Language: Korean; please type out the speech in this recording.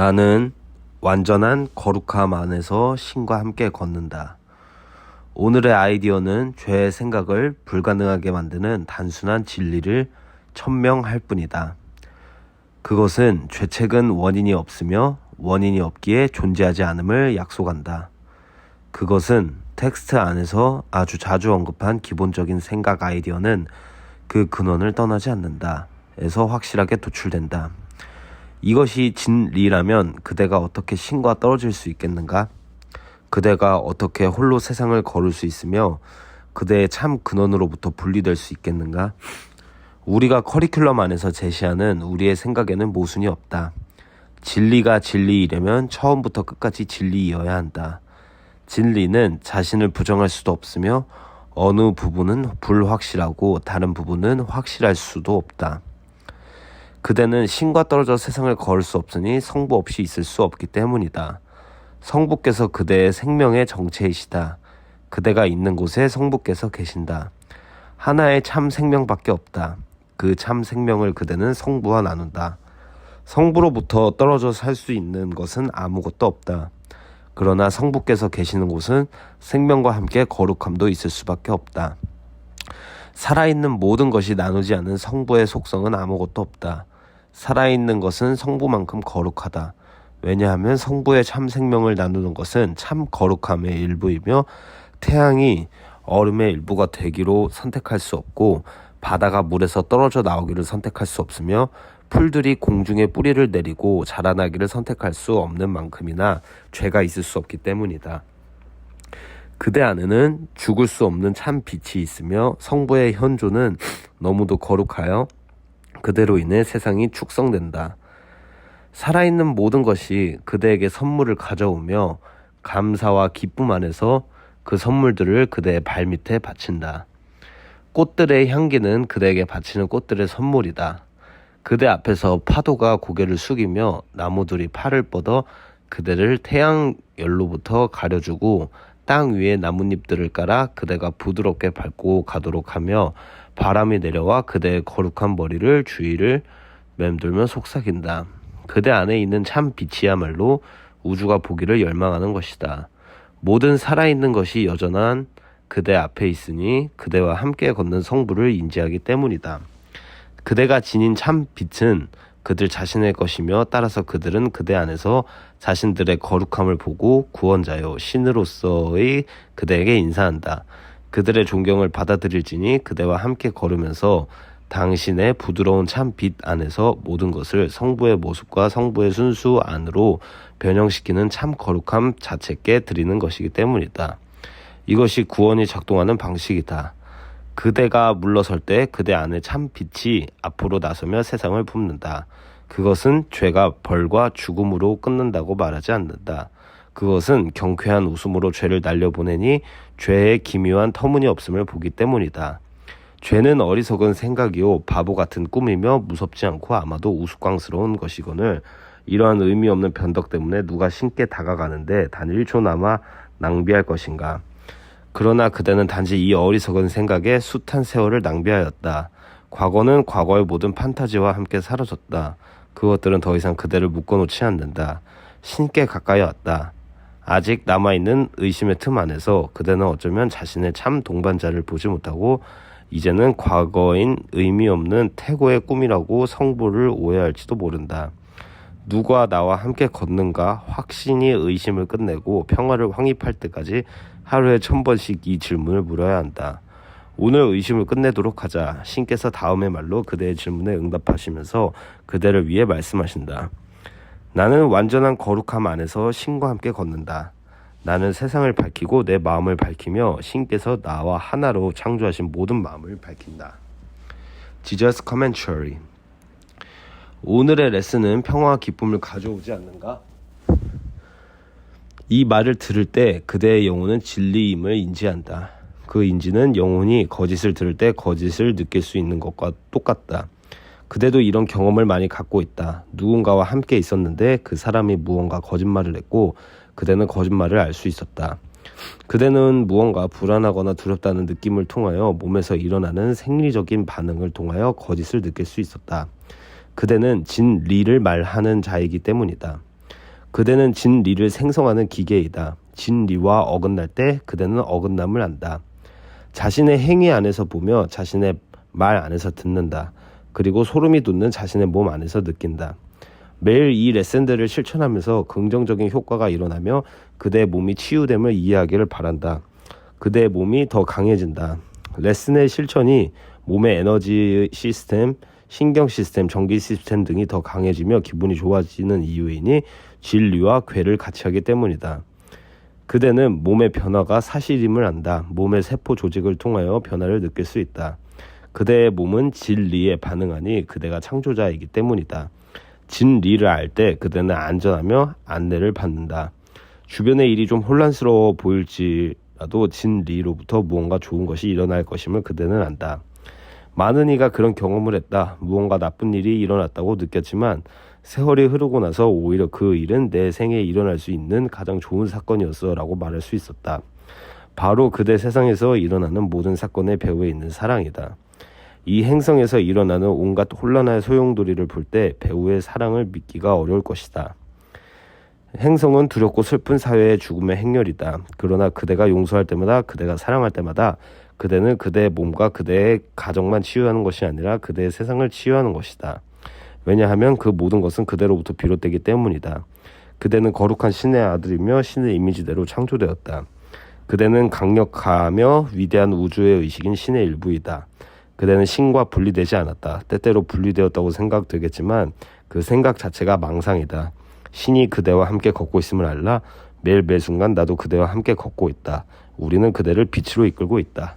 나는 완전한 거룩함 안에서 신과 함께 걷는다. 오늘의 아이디어는 죄의 생각을 불가능하게 만드는 단순한 진리를 천명할 뿐이다. 그것은 죄책은 원인이 없으며 원인이 없기에 존재하지 않음을 약속한다. 그것은 텍스트 안에서 아주 자주 언급한 기본적인 생각 아이디어는 그 근원을 떠나지 않는다 에서 확실하게 도출된다. 이것이 진리라면 그대가 어떻게 신과 떨어질 수 있겠는가? 그대가 어떻게 홀로 세상을 걸을 수 있으며 그대의 참 근원으로부터 분리될 수 있겠는가? 우리가 커리큘럼 안에서 제시하는 우리의 생각에는 모순이 없다. 진리가 진리이려면 처음부터 끝까지 진리이어야 한다. 진리는 자신을 부정할 수도 없으며 어느 부분은 불확실하고 다른 부분은 확실할 수도 없다. 그대는 신과 떨어져 세상을 걸을 수 없으니 성부 없이 있을 수 없기 때문이다. 성부께서 그대의 생명의 정체이시다. 그대가 있는 곳에 성부께서 계신다. 하나의 참 생명밖에 없다. 그 참 생명을 그대는 성부와 나눈다. 성부로부터 떨어져 살 수 있는 것은 아무것도 없다. 그러나 성부께서 계시는 곳은 생명과 함께 거룩함도 있을 수밖에 없다. 살아있는 모든 것이 나누지 않은 성부의 속성은 아무것도 없다. 살아있는 것은 성부만큼 거룩하다. 왜냐하면 성부의 참 생명을 나누는 것은 참 거룩함의 일부이며 태양이 얼음의 일부가 되기로 선택할 수 없고 바다가 물에서 떨어져 나오기를 선택할 수 없으며 풀들이 공중에 뿌리를 내리고 자라나기를 선택할 수 없는 만큼이나 죄가 있을 수 없기 때문이다. 그대 안에는 죽을 수 없는 참 빛이 있으며 성부의 현존은 너무도 거룩하여 그대로 인해 세상이 축성된다. 살아있는 모든 것이 그대에게 선물을 가져오며 감사와 기쁨 안에서 그 선물들을 그대의 발밑에 바친다. 꽃들의 향기는 그대에게 바치는 꽃들의 선물이다. 그대 앞에서 파도가 고개를 숙이며 나무들이 팔을 뻗어 그대를 태양 열로부터 가려주고 땅 위에 나뭇잎들을 깔아 그대가 부드럽게 밟고 가도록 하며 바람이 내려와 그대의 거룩한 머리를 주위를 맴돌며 속삭인다. 그대 안에 있는 참 빛이야말로 우주가 보기를 열망하는 것이다. 모든 살아있는 것이 여전한 그대 앞에 있으니 그대와 함께 걷는 성부를 인지하기 때문이다. 그대가 지닌 참 빛은 그들 자신의 것이며 따라서 그들은 그대 안에서 자신들의 거룩함을 보고 구원자여 신으로서의 그대에게 인사한다. 그들의 존경을 받아들일지니 그대와 함께 걸으면서 당신의 부드러운 참 빛 안에서 모든 것을 성부의 모습과 성부의 순수 안으로 변형시키는 참 거룩함 자체께 드리는 것이기 때문이다. 이것이 구원이 작동하는 방식이다. 그대가 물러설 때 그대 안에 참 빛이 앞으로 나서며 세상을 품는다. 그것은 죄가 벌과 죽음으로 끝난다고 말하지 않는다. 그것은 경쾌한 웃음으로 죄를 날려보내니 죄의 기묘한 터무니없음을 보기 때문이다. 죄는 어리석은 생각이요 바보 같은 꿈이며 무섭지 않고 아마도 우스꽝스러운 것이거늘 이러한 의미 없는 변덕 때문에 누가 신께 다가가는데 단 1초나마 낭비할 것인가. 그러나 그대는 단지 이 어리석은 생각에 숱한 세월을 낭비하였다. 과거는 과거의 모든 판타지와 함께 사라졌다. 그것들은 더 이상 그대를 묶어놓지 않는다. 신께 가까이 왔다. 아직 남아있는 의심의 틈 안에서 그대는 어쩌면 자신의 참 동반자를 보지 못하고 이제는 과거인 의미 없는 태고의 꿈이라고 성부를 오해할지도 모른다. 누가 나와 함께 걷는가 확신이 의심을 끝내고 평화를 확립할 때까지 하루에 1000번씩 이 질문을 물어야 한다. 오늘 의심을 끝내도록 하자. 신께서 다음의 말로 그대의 질문에 응답하시면서 그대를 위해 말씀하신다. 나는 완전한 거룩함 안에서 신과 함께 걷는다. 나는 세상을 밝히고 내 마음을 밝히며 신께서 나와 하나로 창조하신 모든 마음을 밝힌다. 지저스 커멘터리. 오늘의 레슨은 평화와 기쁨을 가져오지 않는가? 이 말을 들을 때 그대의 영혼은 진리임을 인지한다. 그 인지는 영혼이 거짓을 들을 때 거짓을 느낄 수 있는 것과 똑같다. 그대도 이런 경험을 많이 갖고 있다. 누군가와 함께 있었는데 그 사람이 무언가 거짓말을 했고 그대는 거짓말을 알 수 있었다. 그대는 무언가 불안하거나 두렵다는 느낌을 통하여 몸에서 일어나는 생리적인 반응을 통하여 거짓을 느낄 수 있었다. 그대는 진리를 말하는 자이기 때문이다. 그대는 진리를 생성하는 기계이다. 진리와 어긋날 때 그대는 어긋남을 안다. 자신의 행위 안에서 보며 자신의 말 안에서 듣는다. 그리고 소름이 돋는 자신의 몸 안에서 느낀다. 매일 이 레슨들을 실천하면서 긍정적인 효과가 일어나며 그대의 몸이 치유됨을 이해하기를 바란다. 그대의 몸이 더 강해진다. 레슨의 실천이 몸의 에너지 시스템, 신경 시스템, 전기 시스템 등이 더 강해지며 기분이 좋아지는 이유이니 진리와 괴를 같이 하기 때문이다. 그대는 몸의 변화가 사실임을 안다. 몸의 세포 조직을 통하여 변화를 느낄 수 있다. 그대의 몸은 진리에 반응하니 그대가 창조자이기 때문이다. 진리를 알 때 그대는 안전하며 안내를 받는다. 주변의 일이 좀 혼란스러워 보일지라도 진리로부터 무언가 좋은 것이 일어날 것임을 그대는 안다. 많은 이가 그런 경험을 했다. 무언가 나쁜 일이 일어났다고 느꼈지만 세월이 흐르고 나서 오히려 그 일은 내 생에 일어날 수 있는 가장 좋은 사건이었어 라고 말할 수 있었다. 바로 그대 세상에서 일어나는 모든 사건의 배후에 있는 사랑이다. 이 행성에서 일어나는 온갖 혼란의 소용돌이를 볼 때 배우의 사랑을 믿기가 어려울 것이다. 행성은 두렵고 슬픈 사회의 죽음의 행렬이다. 그러나 그대가 용서할 때마다, 그대가 사랑할 때마다 그대는 그대의 몸과 그대의 가정만 치유하는 것이 아니라 그대의 세상을 치유하는 것이다. 왜냐하면 그 모든 것은 그대로부터 비롯되기 때문이다. 그대는 거룩한 신의 아들이며 신의 이미지대로 창조되었다. 그대는 강력하며 위대한 우주의 의식인 신의 일부이다. 그대는 신과 분리되지 않았다. 때때로 분리되었다고 생각되겠지만 그 생각 자체가 망상이다. 신이 그대와 함께 걷고 있음을 알라. 매일 매순간 나도 그대와 함께 걷고 있다. 우리는 그대를 빛으로 이끌고 있다.